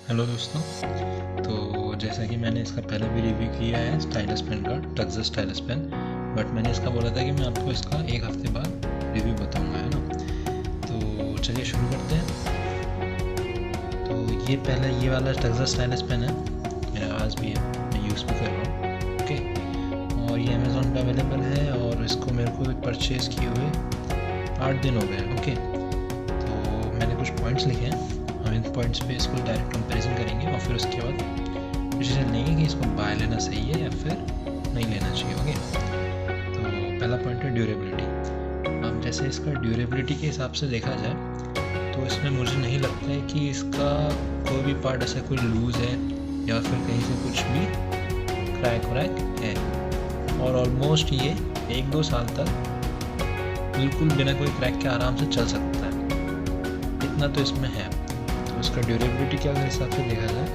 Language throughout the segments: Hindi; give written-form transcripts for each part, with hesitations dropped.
हेलो दोस्तों। तो जैसा कि मैंने इसका पहले भी रिव्यू किया है स्टाइलस पेन का, टक्सर स्टाइलस पेन, बट मैंने इसका बोला था कि मैं आपको इसका एक हफ्ते बाद रिव्यू बताऊंगा, है ना। तो चलिए शुरू करते हैं। तो ये पहले ये वाला टक्सर स्टाइलस पेन है, मेरे पास भी है, मैं यूज़ भी कर रहा हूँ। ओके, और ये अमेज़ॉन पे अवेलेबल है और इसको मेरे को परचेज़ किए हुए 8 दिन हो गए। ओके, तो मैंने कुछ पॉइंट्स लिखे हैं, हम इन पॉइंट्स पे इसको डायरेक्ट कंपैरिजन करेंगे और फिर उसके बाद डिसीजन लेंगे कि इसको बाय लेना सही है या फिर नहीं लेना चाहिए। ओके, तो पहला पॉइंट है ड्यूरेबिलिटी। अब जैसे इसका ड्यूरेबिलिटी के हिसाब से देखा जाए तो इसमें मुझे नहीं लगता है कि इसका कोई भी पार्ट ऐसा कोई लूज़ है या फिर कहीं से कुछ भी क्रैक व्रैक है, और ऑलमोस्ट ये 1-2 साल तक बिल्कुल बिना कोई क्रैक के आराम से चल सकता है, इतना तो इसमें है। तो इसका ड्यूरेबिलिटी के अगर हिसाब से देखा जाए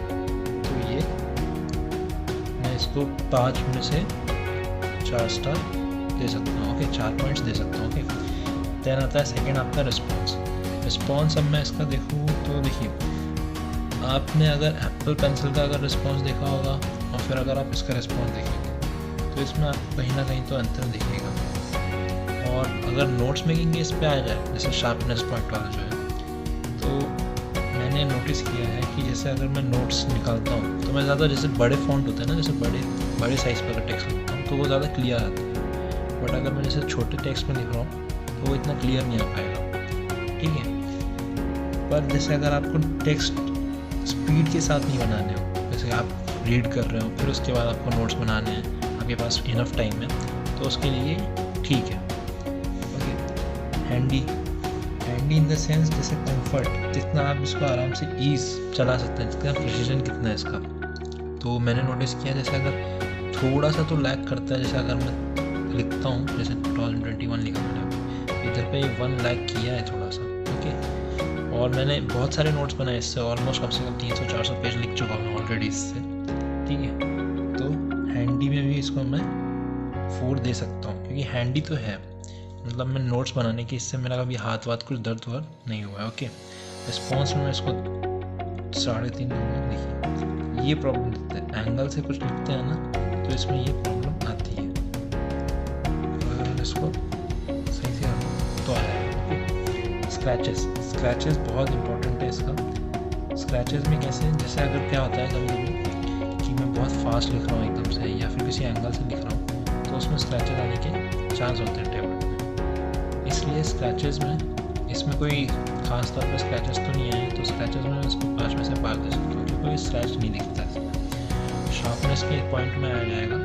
तो ये मैं इसको 5 में से 4 स्टार दे सकता हूँ। ओके, 4 पॉइंट्स दे सकता हूँ। ओके, देन आता है सेकेंड आपका रिस्पॉन्स। अब मैं इसका देखूँ तो देखिए, आपने अगर एप्पल पेंसिल का अगर रिस्पॉन्स देखा होगा और फिर अगर आप इसका रिस्पॉन्स देखेंगे तो इसमें आपको कहीं ना कहीं तो अंतर दिखेगा। और अगर नोट्स मेकिंग इस पे आ जाए, जैसे शार्पनेस पॉइंट वाला जो है, तो मैंने नोटिस किया है कि जैसे अगर मैं नोट्स निकालता हूँ तो मैं ज़्यादा, जैसे बड़े फॉन्ट होते हैं ना, जैसे बड़े साइज़ पर अगर टेक्स्ट लिखता हूँ तो वो ज़्यादा क्लियर आता है, बट अगर मैं जैसे छोटे टेक्स्ट में लिख रहा हूँ तो वो इतना क्लियर नहीं आ पाएगा। ठीक है, पर जैसे अगर आपको टेक्स्ट स्पीड के साथ नहीं बनाने हो, जैसे आप रीड कर रहे हो फिर उसके बाद आपको नोट्स बनाने हैं, आपके पास इनफ टाइम है, तो उसके लिए ठीक है। Okay, handy in the sense जैसे कंफर्ट, जितना आप इसको आराम से ईज चला सकते हैं, जितना प्रिसीजन कितना है इसका। तो मैंने नोटिस किया जैसे अगर थोड़ा सा तो लैग करता है, जैसे अगर मैं लिखता हूँ, जैसे 2021 लिखा मैंने, इधर पे 1 लैग किया है थोड़ा सा। ओके, और मैंने बहुत सारे नोट्स बनाए इससे, ऑलमोस्ट कम से कम 300-400 पेज लिख चुका हूँ ऑलरेडी इससे। ठीक है, तो हैंडी में भी इसको मैं 4 दे सकता हूँ, क्योंकि हैंडी तो है, मतलब मैं नोट्स बनाने की, इससे मेरा कभी हाथ वाथ कुछ दर्द वर्द नहीं हुआ है। ओके, रिस्पॉन्स में मैं इसको 3.5 दूँगा। देखिए, ये प्रॉब्लम देता है, एंगल से कुछ लिखते हैं ना तो इसमें ये प्रॉब्लम आती है। अगर मैं इसको सही से रखूँ तो आएगा। ओके, स्क्रैचेस बहुत इंपॉर्टेंट है इसका। स्क्रैचेस में कैसे, जैसे अगर क्या होता है कभी कभी कि मैं बहुत फास्ट लिख रहा हूँ एकदम से, या फिर किसी एंगल से लिख रहा हूँ, तो उसमें स्क्रैचेस आने के चांस होते हैं टेबल। इसलिए स्क्रैचेस में, इसमें कोई ख़ास तौर पर स्क्रैचेस तो नहीं आए, तो स्क्रैचेस में इसको 5 में से 5 दे सकता हूँ, क्योंकि कोई स्क्रैच नहीं दिखता इसमें। शार्पनेस के एक पॉइंट में आ जाएगा,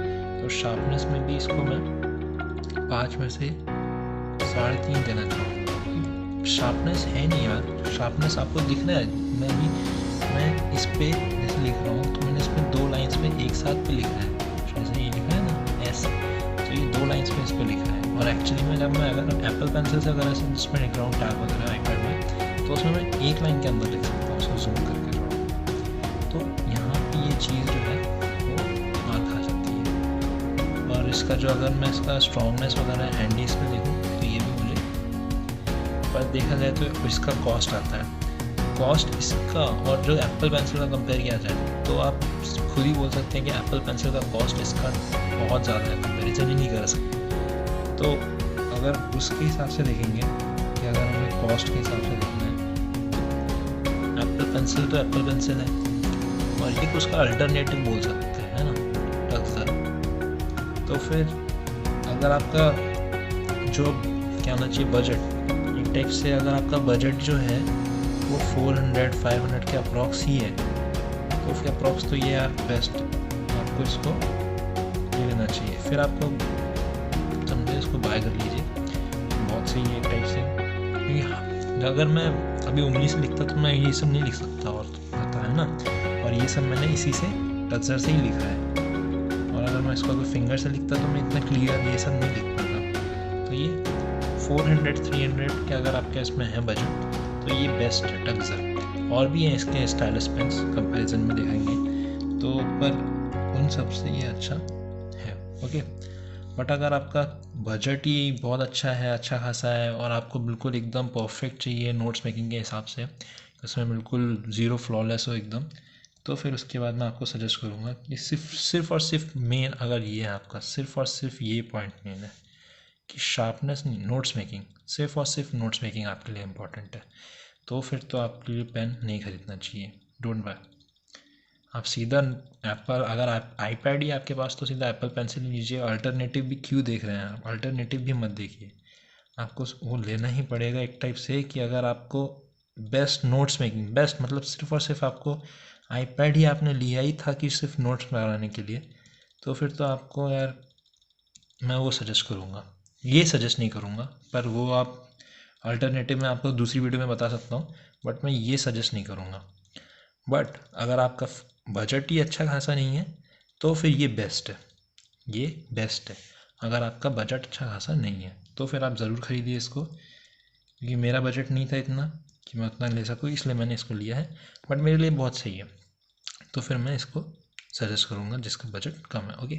तो शार्पनेस में भी इसको मैं 5 में से 3.5 देना चाहूँगा। शार्पनेस है नहीं यार, शार्पनेस आपको दिखना है। मैं इस पर जैसे लिख रहा हूँ तो मैंने इसमें 2 लाइन्स पे एक साथ पे लिखा है, जैसे ये लिखा है ना एस, तो ये 2 लाइन्स पे इस पर लिखा है। और एक्चुअली में जब मैं अगर एप्पल पेंसिल से अगर ऐसे जिसमें लिख रहा हूँ टैब वगैरह आईपैड में, तो उसमें मैं 1 लाइन के अंदर लिख सकता हूँ, उसको जूम करके थोड़ा। तो यहाँ पे ये चीज़ जो है वो मार खा जाती है। और इसका जो, अगर मैं इसका स्ट्रॉन्गनेस वगैरह हैंडी इस पर देखूँ तो ये भी मुझे, पर देखा जाए तो इसका कॉस्ट आता है, कॉस्ट इसका और जो एप्पल पेंसिल का कंपेयर किया जाए तो आप खुद ही बोल सकते हैं कि एप्पल पेंसिल का कॉस्ट इसका बहुत ज़्यादा है, कंपेरिजन ही नहीं कर सकते। तो अगर उसके हिसाब से देखेंगे कि अगर हमें कॉस्ट के हिसाब से देखना है, एप्पल पेंसिल तो एप्पल पेंसिल है, और एक उसका अल्टरनेटिव बोल सकते हैं, है ना, टक्सर। तो फिर अगर आपका जो क्या होना चाहिए बजट, एक टाइप से अगर आपका बजट जो है वो 400-500 के अप्रॉक्स ही है, तो फिर अप्रॉक्स तो ये यार बेस्ट, आपको इसको ले लेना चाहिए। फिर आपको समझे इसको बाय कर लीजिए, बहुत सही है एक टाइप से। क्योंकि अगर मैं अभी उंगली से लिखता तो मैं ये सब नहीं लिख सकता, और पता है ना, और ये सब मैंने इसी से टक्सर से ही लिखा है। और अगर मैं इसको अगर फिंगर से लिखता तो मैं इतना क्लियर ये सब नहीं लिख पाता। तो ये 400-300 के अगर आपके इसमें है बजट तो ये बेस्ट है टक्सर। और भी हैं इसके स्टाइलस पेन्स कंपैरिजन में देखेंगे तो, पर उन सब से ये अच्छा है। ओके, बट अगर आपका बजट ही बहुत अच्छा है, अच्छा खासा है, और आपको बिल्कुल एकदम परफेक्ट चाहिए नोट्स मेकिंग के हिसाब से, उसमें बिल्कुल ज़ीरो फ्लॉलेस हो एकदम, तो फिर उसके बाद मैं आपको सजेस्ट करूँगा कि सिर्फ और सिर्फ मेन अगर ये है आपका, सिर्फ और सिर्फ ये पॉइंट मेन है कि शार्पनेस नहीं, नोट्स मेकिंग, सिर्फ और सिर्फ नोट्स मेकिंग आपके लिए इम्पोर्टेंट है, तो फिर तो आपके लिए पेन नहीं खरीदना चाहिए, डोंट बाय। आप सीधा एप्पल, अगर आप आईपैड ही आपके पास तो सीधा एप्पल पेंसिल लीजिए। अल्टरनेटिव भी क्यों देख रहे हैं आप, अल्टरनेटिव भी मत देखिए, आपको वो लेना ही पड़ेगा एक टाइप से कि अगर आपको बेस्ट नोट्स मेकिंग, बेस्ट मतलब सिर्फ और सिर्फ आपको आईपैड ही आपने लिया ही था कि सिर्फ नोट्स बनाने के लिए, तो फिर तो आपको यार मैं वो सजेस्ट करूँगा, ये सजेस्ट नहीं करूँगा, पर वो आप अल्टरनेटिव मैं आपको दूसरी वीडियो में बता सकता हूँ, बट मैं ये सजेस्ट नहीं करूँगा। बट अगर आपका बजट ही अच्छा खासा नहीं है तो फिर ये बेस्ट है, ये बेस्ट है। अगर आपका बजट अच्छा खासा नहीं है तो फिर आप ज़रूर खरीदिए इसको, क्योंकि मेरा बजट नहीं था इतना कि मैं उतना ले सकूँ, इसलिए मैंने इसको लिया है, बट मेरे लिए बहुत सही है, तो फिर मैं इसको सजेस्ट करूँगा जिसका बजट कम है। ओके,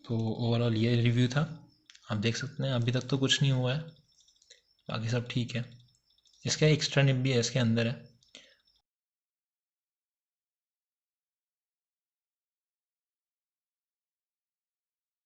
तो ओवरऑल ये रिव्यू था, आप देख सकते हैं अभी तक तो कुछ नहीं हुआ है, बाकी सब ठीक है। इसका एक्स्ट्रा निब भी है इसके अंदर है,